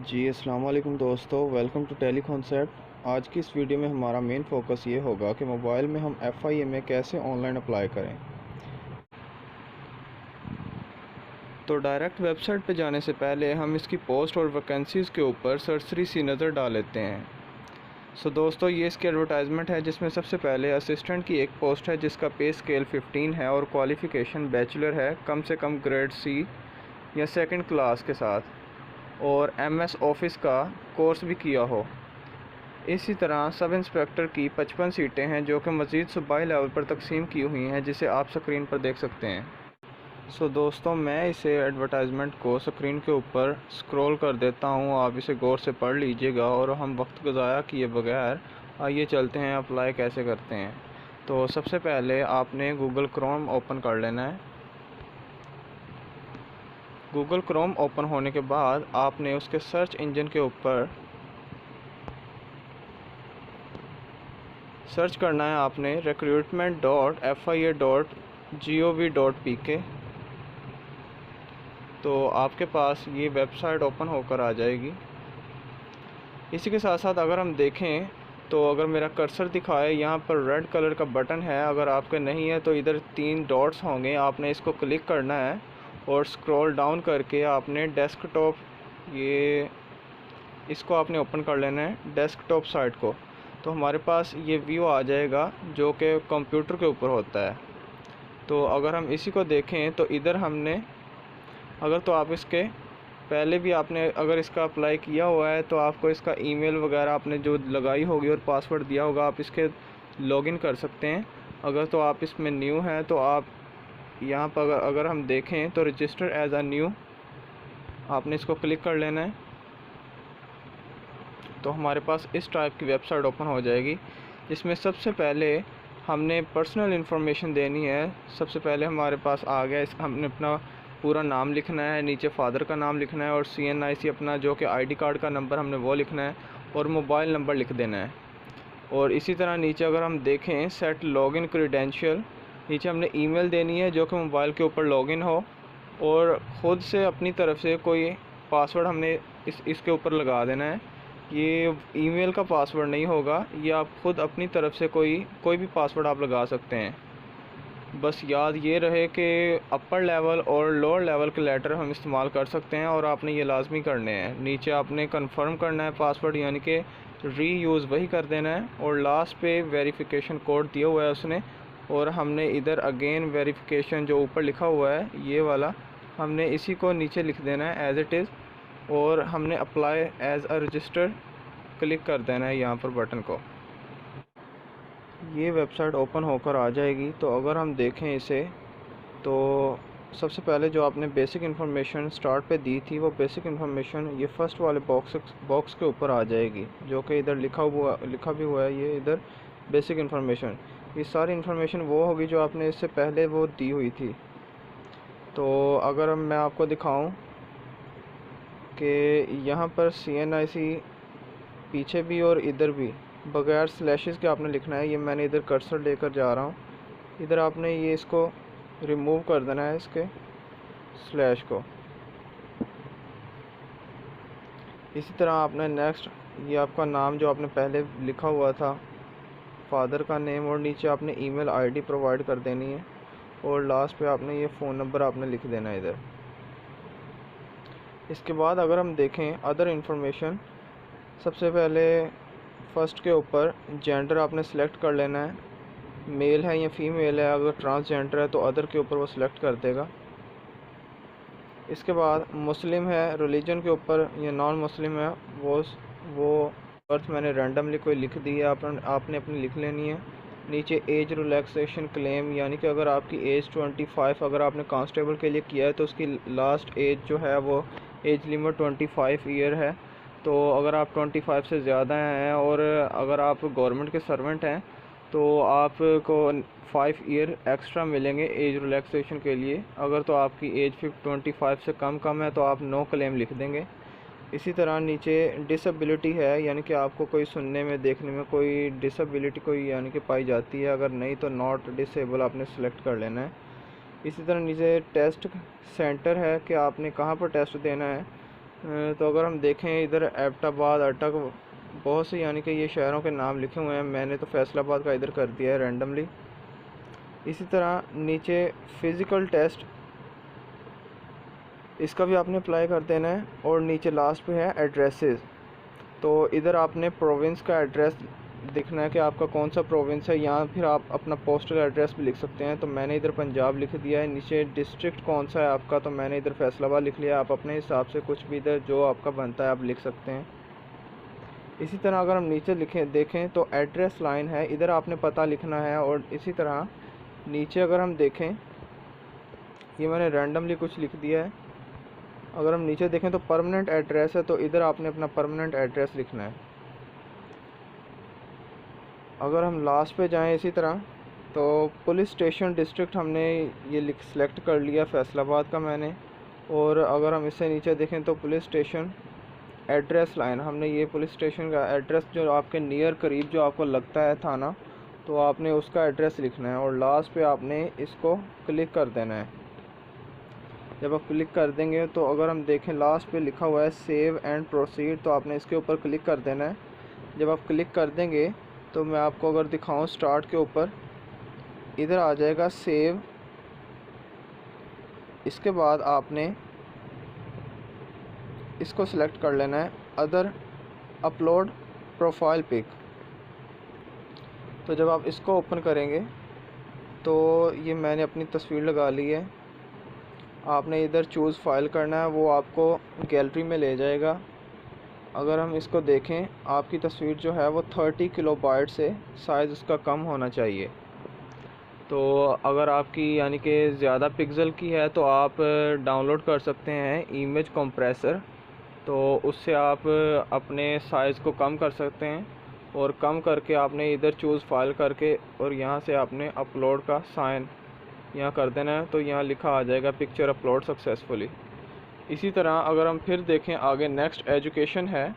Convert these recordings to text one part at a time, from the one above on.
जी अस्सलाम वालेकुम दोस्तों, वेलकम टू टेली कॉन्सेप्ट। आज की इस वीडियो में हमारा मेन फोकस ये होगा कि मोबाइल में हम FIA में कैसे ऑनलाइन अप्लाई करें। तो डायरेक्ट वेबसाइट पे जाने से पहले हम इसकी पोस्ट और वैकेंसीज़ के ऊपर सरसरी सी नज़र डाल लेते हैं। सो दोस्तों, ये इसकी एडवर्टाइजमेंट है जिसमें सबसे पहले असिस्टेंट की एक पोस्ट है जिसका पे स्केल 15 है और क्वालिफ़िकेशन बैचलर है, कम से कम ग्रेड C या सेकंड क्लास के साथ, और MS ऑफिस का कोर्स भी किया हो। इसी तरह सब इंस्पेक्टर की 55 सीटें हैं जो कि मज़ीद सूबाई लेवल पर तकसीम की हुई हैं, जिसे आप स्क्रीन पर देख सकते हैं। सो दोस्तों, मैं इसे एडवर्टाइजमेंट को स्क्रीन के ऊपर स्क्रॉल कर देता हूँ, आप इसे गौर से पढ़ लीजिएगा और हम वक्त ज़ाया किए बगैर आइए चलते हैं अप्लाई कैसे करते हैं। तो सबसे पहले आपने गूगल क्रोम ओपन कर लेना है। गूगल क्रोम ओपन होने के बाद आपने उसके सर्च इंजन के ऊपर सर्च करना है, आपने recruitment.fia.gov.pk। तो आपके पास ये वेबसाइट ओपन होकर आ जाएगी। इसी के साथ साथ अगर हम देखें तो अगर मेरा कर्सर दिखाए, यहाँ पर रेड कलर का बटन है, अगर आपके नहीं है तो इधर 3 डॉट्स होंगे, आपने इसको क्लिक करना है और स्क्रॉल डाउन करके आपने डेस्कटॉप, ये इसको आपने ओपन कर लेना है, डेस्कटॉप साइट को। तो हमारे पास ये व्यू आ जाएगा जो कि कंप्यूटर के ऊपर होता है। तो अगर हम इसी को देखें तो इधर हमने, अगर तो आप इसके पहले भी आपने अगर इसका अप्लाई किया हुआ है तो आपको इसका ईमेल वगैरह आपने जो लगाई होगी और पासवर्ड दिया होगा, आप इसके लॉगिन कर सकते हैं। अगर तो आप इसमें न्यू हैं तो आप यहाँ पर अगर हम देखें तो रजिस्टर एज अ न्यू, आपने इसको क्लिक कर लेना है। तो हमारे पास इस टाइप की वेबसाइट ओपन हो जाएगी जिसमें सबसे पहले हमने पर्सनल इन्फॉर्मेशन देनी है। सबसे पहले हमारे पास आ गया, इस हमने अपना पूरा नाम लिखना है, नीचे फादर का नाम लिखना है और CNIC अपना जो कि ID कार्ड का नंबर हमने वो लिखना है और मोबाइल नंबर लिख देना है। और इसी तरह नीचे अगर हम देखें सेट लॉगिन क्रीडेंशियल, नीचे हमने ईमेल देनी है जो कि मोबाइल के ऊपर लॉगिन हो, और ख़ुद से अपनी तरफ से कोई पासवर्ड हमने इसके ऊपर लगा देना है। ये ईमेल का पासवर्ड नहीं होगा, ये आप ख़ुद अपनी तरफ से कोई भी पासवर्ड आप लगा सकते हैं। बस याद ये रहे कि अपर लेवल और लोअर लेवल के लेटर हम इस्तेमाल कर सकते हैं और आपने ये लाजमी करने हैं। नीचे आपने कंफर्म करना है पासवर्ड, यानी कि रीयूज़ वही कर देना है, और लास्ट पे वेरिफिकेशन कोड दिया हुआ है उसने, और हमने इधर अगेन वेरिफिकेशन जो ऊपर लिखा हुआ है ये वाला, हमने इसी को नीचे लिख देना है एज़ इट इज़, और हमने apply as a resistor click कर देना है यहाँ पर बटन को। ये वेबसाइट ओपन होकर आ जाएगी। तो अगर हम देखें इसे तो सबसे पहले जो आपने बेसिक इन्फॉर्मेशन स्टार्ट पे दी थी, वो बेसिक इन्फॉर्मेशन ये फ़र्स्ट वाले बॉक्स के ऊपर आ जाएगी जो कि इधर लिखा भी हुआ है, ये इधर बेसिक इन्फॉर्मेशन। ये सारी इन्फॉर्मेशन वो होगी जो आपने इससे पहले वो दी हुई थी। तो अगर मैं आपको दिखाऊं कि यहाँ पर CNIC पीछे भी और इधर भी बगैर स्लैशेस के आपने लिखना है। ये मैंने इधर कर्सर लेकर जा रहा हूँ, इधर आपने ये इसको रिमूव कर देना है, इसके स्लैश को। इसी तरह आपने नेक्स्ट, ये आपका नाम जो आपने पहले लिखा हुआ था, फादर का नेम, और नीचे आपने ईमेल ID प्रोवाइड कर देनी है, और लास्ट पे आपने ये फ़ोन नंबर आपने लिख देना है इधर। इसके बाद अगर हम देखें अदर इन्फॉर्मेशन, सबसे पहले फ़र्स्ट के ऊपर जेंडर आपने सेलेक्ट कर लेना है, मेल है या फीमेल है। अगर ट्रांसजेंडर है तो अदर के ऊपर वो सिलेक्ट कर देगा। इसके बाद मुस्लिम है, रिलीजन के ऊपर या नॉन मुस्लिम है, वो बर्थ मैंने रैंडमली कोई लिख दी है, आपने अपनी लिख लेनी है। नीचे एज रिलैक्सेशन क्लेम, यानी कि अगर आपकी एज 25, अगर आपने कांस्टेबल के लिए किया है तो उसकी लास्ट एज जो है वो एज लिमिट 25 ईयर है। तो अगर आप 25 से ज़्यादा हैं और अगर आप गवर्नमेंट के सर्वेंट हैं तो आपको 5 ईयर एक्स्ट्रा मिलेंगे एज रिलैक्सेशन के लिए। अगर तो आपकी एज 25 से कम है तो आप नो क्लेम लिख देंगे। इसी तरह नीचे डिसेबिलिटी है, यानी कि आपको कोई सुनने में देखने में कोई डिसेबिलिटी कोई यानी कि पाई जाती है, अगर नहीं तो नॉट डिसेबल आपने सेलेक्ट कर लेना है। इसी तरह नीचे टेस्ट सेंटर है कि आपने कहाँ पर टेस्ट देना है। तो अगर हम देखें इधर एबटाबाद, अटक, बहुत से यानी कि ये शहरों के नाम लिखे हुए हैं। मैंने तो फैसलाबाद का इधर कर दिया है रैंडमली। इसी तरह नीचे फ़िज़िकल टेस्ट, इसका भी आपने अप्लाई कर देना है। और नीचे लास्ट पे है एड्रेसेस। तो इधर आपने प्रोविंस का एड्रेस देखना है कि आपका कौन सा प्रोविंस है, या फिर आप अपना पोस्टल एड्रेस भी लिख सकते हैं। तो मैंने इधर पंजाब लिख दिया है। नीचे डिस्ट्रिक्ट कौन सा है आपका, तो मैंने इधर फैसलाबाद लिख लिया। आप अपने हिसाब से कुछ भी इधर जो आपका बनता है आप लिख सकते हैं। इसी तरह अगर हम नीचे देखें तो एड्रेस लाइन है, इधर आपने पता लिखना है। और इसी तरह नीचे अगर हम देखें, ये मैंने रैंडमली कुछ लिख दिया है। अगर हम नीचे देखें तो परमानेंट एड्रेस है, तो इधर आपने अपना परमानेंट एड्रेस लिखना है। अगर हम लास्ट पे जाएं इसी तरह, तो पुलिस स्टेशन डिस्ट्रिक्ट हमने ये सेलेक्ट कर लिया फैसलाबाद का मैंने। और अगर हम इससे नीचे देखें तो पुलिस स्टेशन एड्रेस लाइन, हमने ये पुलिस स्टेशन का एड्रेस जो आपके नियर करीब जो आपको लगता है थाना, तो आपने उसका एड्रेस लिखना है। और लास्ट पे आपने इसको क्लिक कर देना है। जब आप क्लिक कर देंगे तो अगर हम देखें लास्ट पे लिखा हुआ है सेव एंड प्रोसीड, तो आपने इसके ऊपर क्लिक कर देना है। जब आप क्लिक कर देंगे तो मैं आपको अगर दिखाऊं स्टार्ट के ऊपर, इधर आ जाएगा सेव। इसके बाद आपने इसको सिलेक्ट कर लेना है, अदर अपलोड प्रोफाइल पिक। तो जब आप इसको ओपन करेंगे तो ये मैंने अपनी तस्वीर लगा ली है। आपने इधर चूज़ फाइल करना है, वो आपको गैलरी में ले जाएगा। अगर हम इसको देखें, आपकी तस्वीर जो है वो 30 किलोबाइट से साइज़ उसका कम होना चाहिए। तो अगर आपकी यानी कि ज़्यादा पिक्सल की है तो आप डाउनलोड कर सकते हैं इमेज कंप्रेसर। तो उससे आप अपने साइज़ को कम कर सकते हैं। और कम करके आपने इधर चूज़ फाइल करके और यहाँ से आपने अपलोड का साइन यहाँ कर देना है। तो यहाँ लिखा आ जाएगा पिक्चर अपलोड सक्सेसफुली। इसी तरह अगर हम फिर देखें आगे नेक्स्ट एजुकेशन है,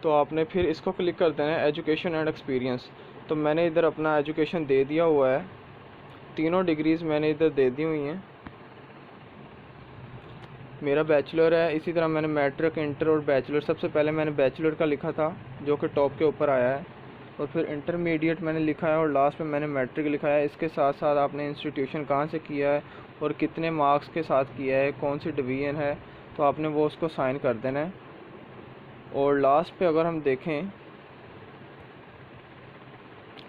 तो आपने फिर इसको क्लिक कर देना है एजुकेशन एंड एक्सपीरियंस। तो मैंने इधर अपना एजुकेशन दे दिया हुआ है, तीनों डिग्रीज़ मैंने इधर दे दी हुई हैं। मेरा बैचलर है। इसी तरह मैंने मैट्रिक, इंटर और बैचलर, सबसे पहले मैंने बैचलर का लिखा था जो कि टॉप के ऊपर आया है। और फिर इंटरमीडिएट मैंने लिखा है और लास्ट में मैंने मैट्रिक लिखा है। इसके साथ साथ आपने इंस्टीट्यूशन कहाँ से किया है और कितने मार्क्स के साथ किया है, कौन सी डिवीज़न है, तो आपने वो उसको साइन कर देना है। और लास्ट पे अगर हम देखें,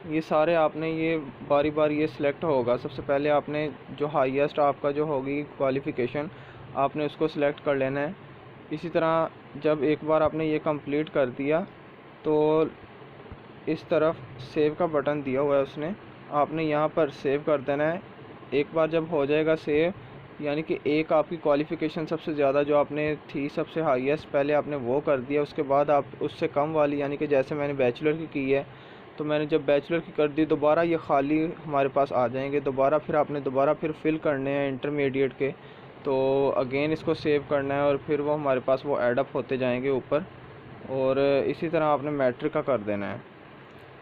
ये सारे आपने ये बारी बारी ये सिलेक्ट होगा। सबसे पहले आपने जो हाईएस्ट आपका जो होगी क्वालिफ़िकेशन, आपने उसको सिलेक्ट कर लेना है। इसी तरह जब एक बार आपने ये कंप्लीट कर दिया तो इस तरफ सेव का बटन दिया हुआ है उसने, आपने यहाँ पर सेव कर देना है। एक बार जब हो जाएगा सेव, यानी कि एक आपकी क्वालिफ़िकेशन सबसे ज़्यादा जो आपने थी सबसे हाईएस्ट पहले आपने वो कर दिया। उसके बाद आप उससे कम वाली, यानी कि जैसे मैंने बैचलर की है, तो मैंने जब बैचलर की कर दी, दोबारा ये खाली हमारे पास आ जाएंगे। दोबारा फिर आपने फिर फिल करने हैं इंटरमीडिएट के। तो अगेन इसको सेव करना है और फिर वो हमारे पास वो ऐड अप होते जाएंगे ऊपर। और इसी तरह आपने मैट्रिक का कर देना है।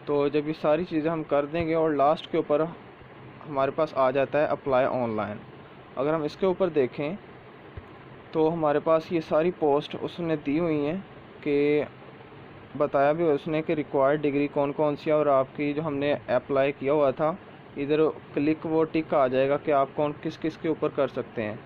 तो जब ये सारी चीज़ें हम कर देंगे और लास्ट के ऊपर हमारे पास आ जाता है अप्लाई ऑनलाइन। अगर हम इसके ऊपर देखें तो हमारे पास ये सारी पोस्ट उसने दी हुई हैं कि बताया भी उसने कि रिक्वायर्ड डिग्री कौन कौन सी है। और आपकी जो हमने अप्लाई किया हुआ था, इधर क्लिक वो टिक आ जाएगा कि आप कौन किस किस के ऊपर कर सकते हैं।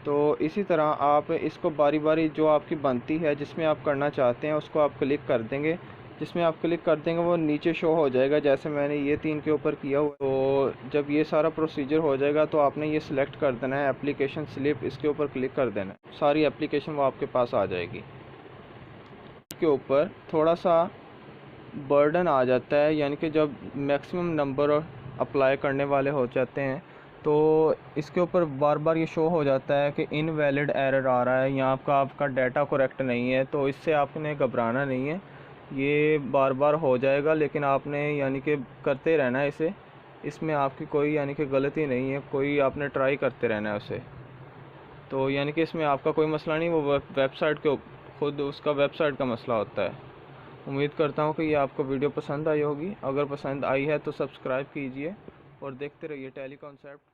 तो इसी तरह आप इसको बारी बारी जो आपकी बनती है जिसमें आप करना चाहते हैं उसको आप क्लिक कर देंगे। जिसमें आप क्लिक कर देंगे वो नीचे शो हो जाएगा, जैसे मैंने ये 3 के ऊपर किया हुआ। तो जब ये सारा प्रोसीजर हो जाएगा तो आपने ये सिलेक्ट कर देना है एप्लीकेशन स्लिप, इसके ऊपर क्लिक कर देना है। सारी एप्लीकेशन वो आपके पास आ जाएगी। के ऊपर थोड़ा सा बर्डन आ जाता है, यानी कि जब मैक्सिमम नंबर अप्लाई करने वाले हो जाते हैं तो इसके ऊपर बार बार ये शो हो जाता है कि इनवैलिड एरर आ रहा है, यहाँ आपका डाटा करेक्ट नहीं है। तो इससे आपने घबराना नहीं है, ये बार बार हो जाएगा, लेकिन आपने यानी कि करते रहना है इसे। इसमें आपकी कोई यानी कि गलती नहीं है, कोई आपने ट्राई करते रहना है उसे। तो यानी कि इसमें आपका कोई मसला नहीं, वो वेबसाइट के खुद उसका वेबसाइट का मसला होता है। उम्मीद करता हूँ कि ये आपको वीडियो पसंद आई होगी। अगर पसंद आई है तो सब्सक्राइब कीजिए और देखते रहिए टेली कॉन्सेप्ट।